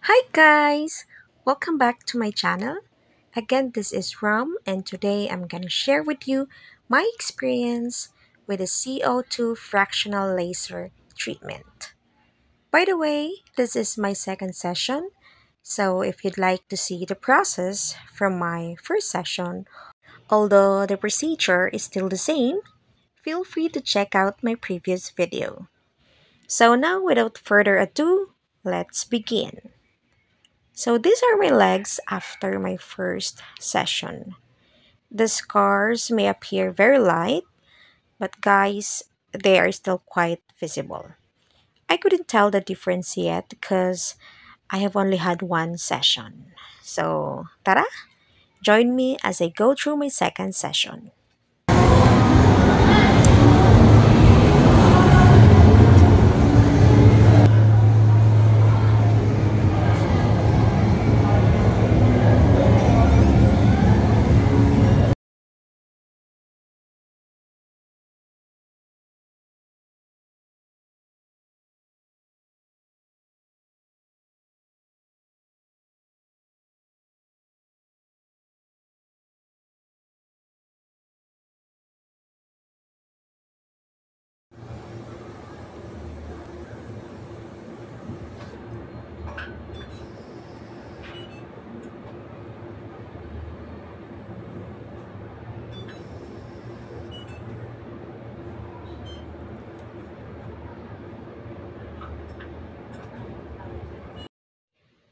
Hi guys! Welcome back to my channel. Again, this is Ram and today I'm gonna share with you my experience with the CO2 fractional laser treatment. By the way, this is my second session, so if you'd like to see the process from my first session, although the procedure is still the same, feel free to check out my previous video. So now without further ado, let's begin. So these are my legs after my first session. The scars may appear very light, but guys, they are still quite visible. I couldn't tell the difference yet because I have only had one session. So, tara, join me as I go through my second session.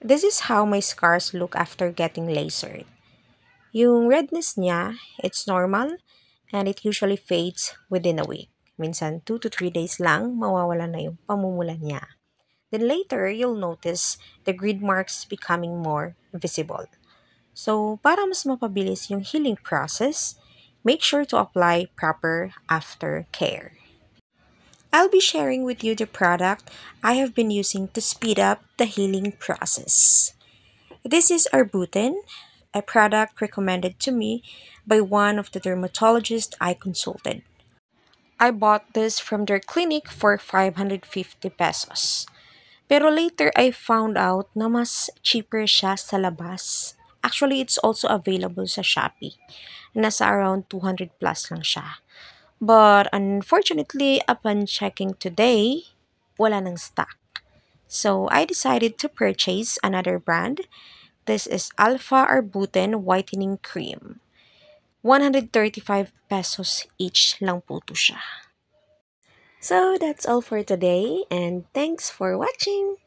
This is how my scars look after getting lasered. Yung redness niya, it's normal and it usually fades within a week. Minsan 2 to 3 days lang mawawala na yung pamumula niya. Then later, you'll notice the grid marks becoming more visible. So, para mas mapabilis yung healing process, make sure to apply proper aftercare. I'll be sharing with you the product I have been using to speed up the healing process. This is Arbutin, a product recommended to me by one of the dermatologists I consulted. I bought this from their clinic for 550 pesos. Pero later I found out na mas cheaper siya sa labas. Actually, it's also available sa Shopee. Nasa around 200 plus lang siya. But unfortunately, upon checking today, wala nang stock. So I decided to purchase another brand. This is Alpha Arbutin Whitening Cream. 135 pesos each lang po to siya. So that's all for today and thanks for watching!